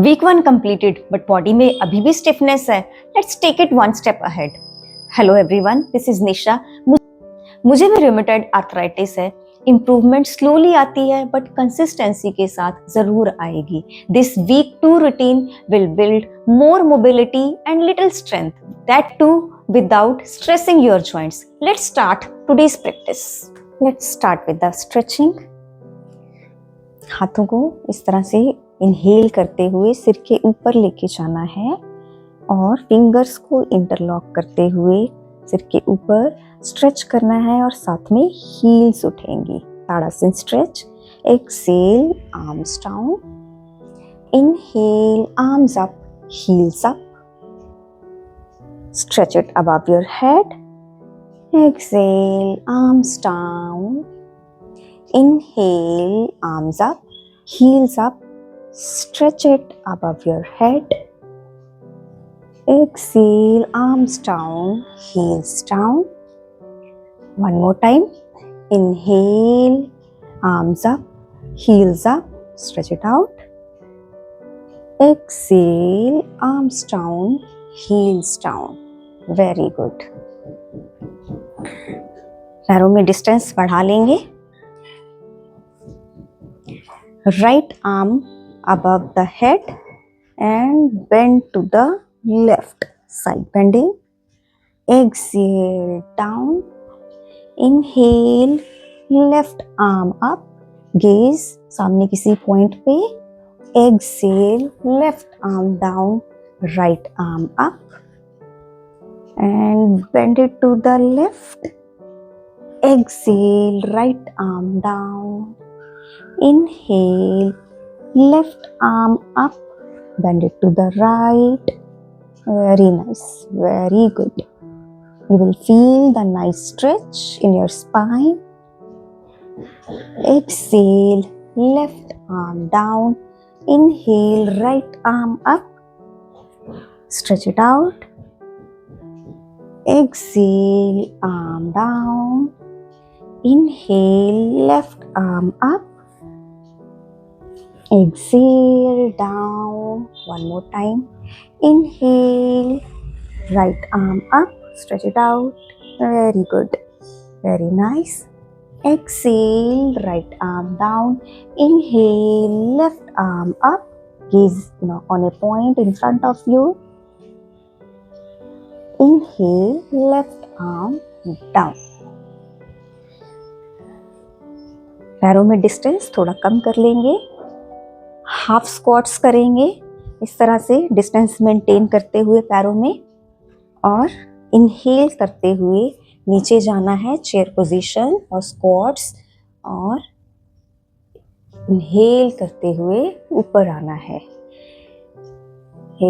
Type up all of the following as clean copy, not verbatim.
Week 1 completed but body में अभी भी स्टिफनेस है. Let's take it one step ahead. Hello everyone, this is Nisha. मुझे भी रूमेटॉइड आर्थराइटिस है. इम्प्रूवमेंट स्लोली आती है बट कंसिस्टेंसी के साथ जरूर आएगी. This week 2 routine will build more mobility and little strength, that too without stressing your joints. Let's start today's practice. Let's start with the stretching. हाथों को इस तरह से इनहेल करते हुए सिर के ऊपर लेके जाना है और फिंगर्स को इंटरलॉक करते हुए सिर के ऊपर स्ट्रेच करना है और साथ में हील्स उठेंगी. Tadasana stretch. Exhale, arms down. Inhale, arms up, heels up. Stretch it above your head. Exhale, arms down. Inhale, arms up, heels up. Stretch it above your head. Exhale, arms down, heels down. One more time. Inhale, arms up, heels up. Stretch it out. Exhale, arms down, heels down. Very good. पैरों में distance बढ़ा लेंगे. Right arm above the head and bend to the left side bending. Exhale down. Inhale, left arm up, gaze सामने किसी point पे. Exhale, left arm down, right arm up and bend it to the left. Exhale, right arm down. Inhale, left arm up, bend it to the right. Very nice, very good. You will feel the nice stretch in your spine. Exhale, left arm down. Inhale, right arm up. Stretch it out. Exhale, arm down. Inhale, left arm up. Exhale, down. One more time. Inhale, right arm up. Stretch it out. Very good. Very nice. Exhale, right arm down. Inhale, left arm up. Gaze on a point in front of you. Inhale, left arm down. पैरों में distance थोड़ा कम कर लेंगे. Half squats करेंगे इस तरह से distance maintain करते हुए पैरों में. और इनहेल करते हुए नीचे जाना है चेयर पोजीशन और स्क्वाट्स. और इनहेल करते हुए ऊपर आना है.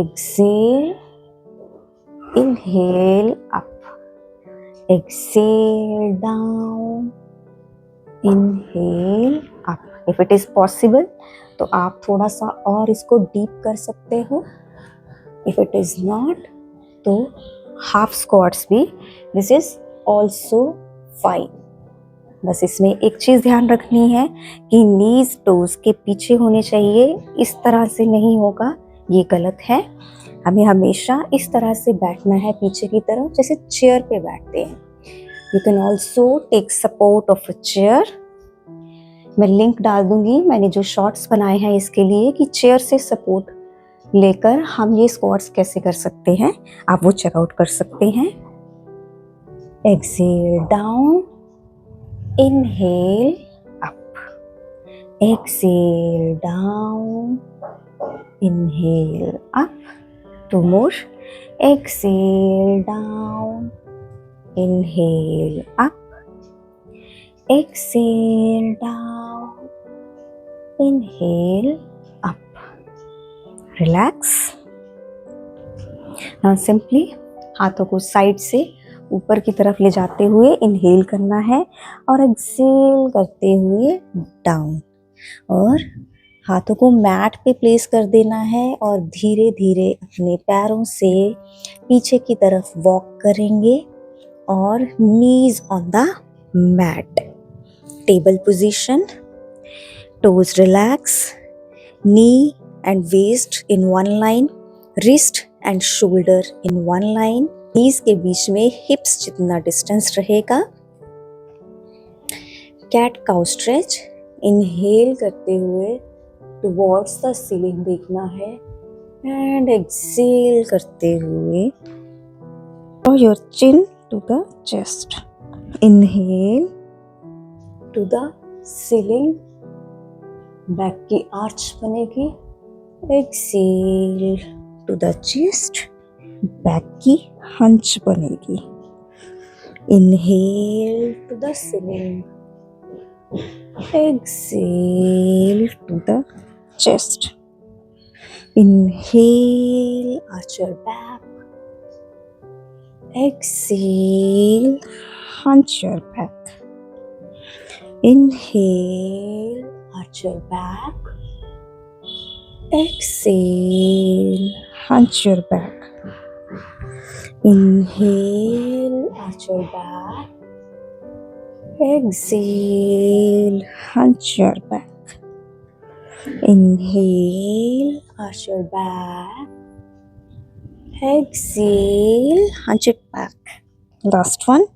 Exhale, inhale up, exhale down, inhale up. If it is possible तो आप थोड़ा सा और इसको डीप कर सकते हो. If it is not तो हाफ स्क्वाट्स भी. This is also fine. बस इसमें एक चीज़ ध्यान रखनी है कि नीज टोज के पीछे होने चाहिए. इस तरह से नहीं होगा, ये गलत है. हमें हमेशा इस तरह से बैठना है पीछे की तरफ जैसे चेयर पे बैठते हैं. You can also take support of a chair. मैं लिंक डाल दूंगी मैंने जो शॉर्ट्स बनाए हैं इसके लिए कि चेयर से सपोर्ट लेकर हम ये स्क्वाट्स कैसे कर सकते हैं. आप वो चेकआउट कर सकते हैं. Excel down. Inhale up. Excel down. Inhale up. Two more. Exhale down. Inhale up. Exhale down. Inhale up. Relax. Now simply हाथों को साइड से ऊपर की तरफ ले जाते हुए इनहेल करना है और एक्सेल करते हुए डाउन. और हाथों को मैट पे प्लेस कर देना है और धीरे धीरे अपने पैरों से पीछे की तरफ वॉक करेंगे और knees on the mat. Table position. Toes relax. knee and waist in one line, wrist and shoulder in one line. knees के बीच में hips जितना distance रहेगा. cat cow stretch. inhale करते हुए towards the ceiling देखना है and exhale करते हुए draw your chin to the chest. inhale to the ceiling, back की आर्च बनेगी. Exhale to the chest, back की हंच बनेगी. Inhale to the ceiling, exhale to the chest. Inhale arch your back, exhale hunch your back. Inhale, arch your back. Exhale, hunch your back. Inhale, arch your back. Exhale, hunch your back. Inhale, arch your back. Exhale, hunch it back. Last one.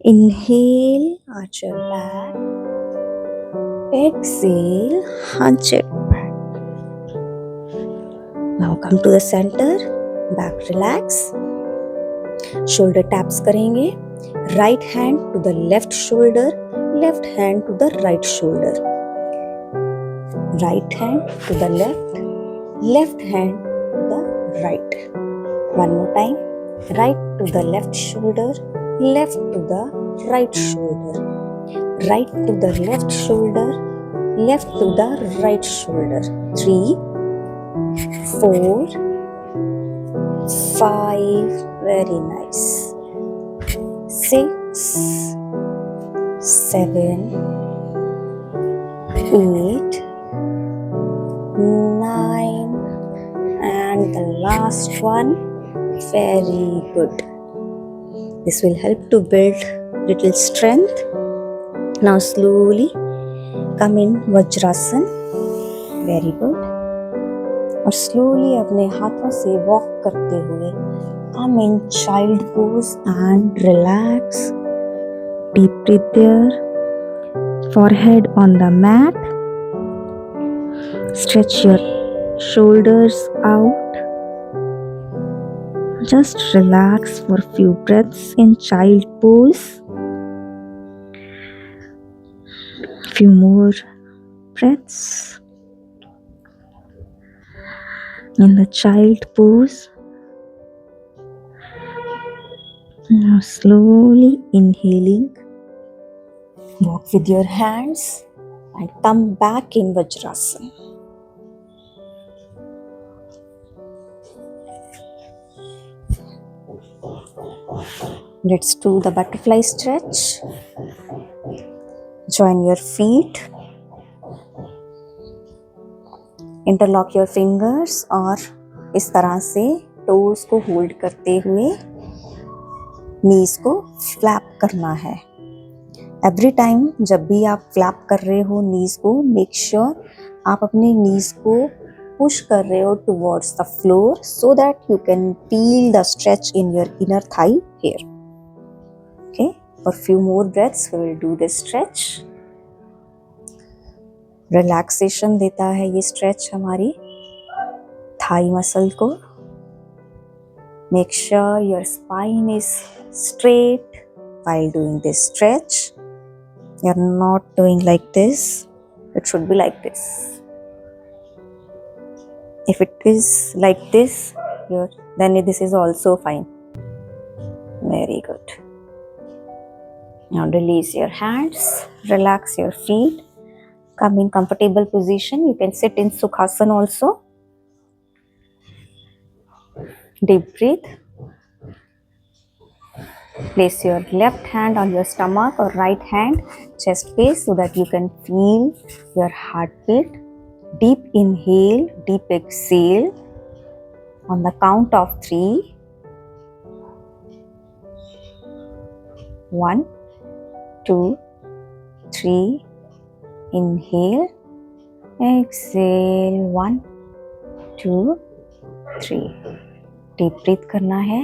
Inhale, arch your back. Exhale, hunch it back. Now come to the center. Back relax. Shoulder taps करेंगे. Right hand to the left shoulder, left hand to the right shoulder. Right hand to the left, left hand to the right. One more time. Right to the left shoulder, left to the right shoulder. Right to the left shoulder, left to the right shoulder. 3, 4, 5, very nice. 6, 7, 8, 9, and the last one. Very good. This will help to build little strength. Now slowly come in Vajrasan. Very good. और slowly अपने हाथों से walk करते हुए come in child pose and relax. Deep breath there. Forehead on the mat. Stretch your shoulders out. Just relax for a few breaths in child pose. Few more breaths in the child pose. Now slowly inhaling, walk with your hands and come back in Vajrasan. Let's do the butterfly stretch. Join your feet. Interlock your fingers और इस तरह से toes को hold करते हुए knees को flap करना है. Every time जब भी आप flap कर रहे हो knees को, make sure आप अपने knees को push कर रहे हो towards the floor so that you can feel the stretch in your inner thigh here. Okay, for few more breaths we will do this stretch. Relaxation देता है ये stretch हमारी thigh muscle को. Make sure your spine is straight while doing this stretch. You're not doing like this. It should be like this. If it is like this, then this is also fine. Very good. Now release your hands, relax your feet, come in comfortable position. You can sit in Sukhasana also. Deep breathe. Place your left hand on your stomach or right hand chest base so that you can feel your heartbeat. Deep inhale, deep exhale. On the count of 3. 1, 2, 3. Inhale, exhale. 1, 2 3 deep breath करना है.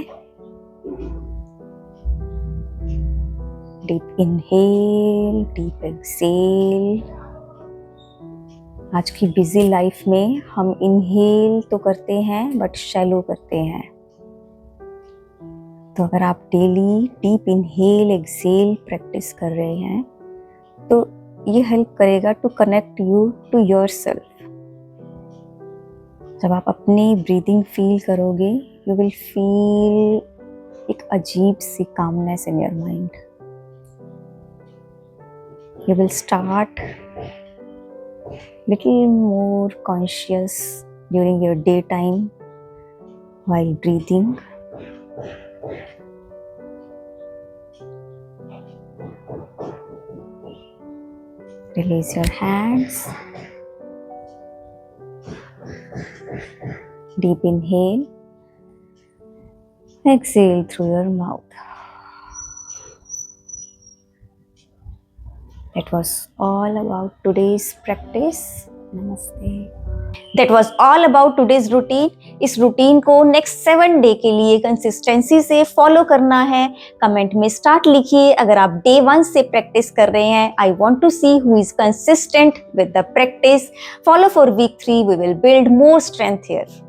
Deep inhale, deep exhale. आज की busy life में हम inhale तो करते हैं but shallow करते हैं. तो अगर आप daily deep inhale exhale practice कर रहे हैं तो ये हेल्प करेगा to connect you to yourself. जब आप अपनी ब्रीदिंग फील करोगे यू विल फील एक अजीब सी calmness in your mind. You will start little more conscious during your daytime while breathing. Release your hands. Deep inhale. Exhale through your mouth. That was all about today's practice. Namaste. That was all about today's routine. इस routine को next 7 day के लिए consistency से follow करना है. Comment में start लिखिए अगर आप डे 1 से प्रैक्टिस कर रहे हैं. I want to see who is consistent with the practice. Follow for week 3. We will build more strength here.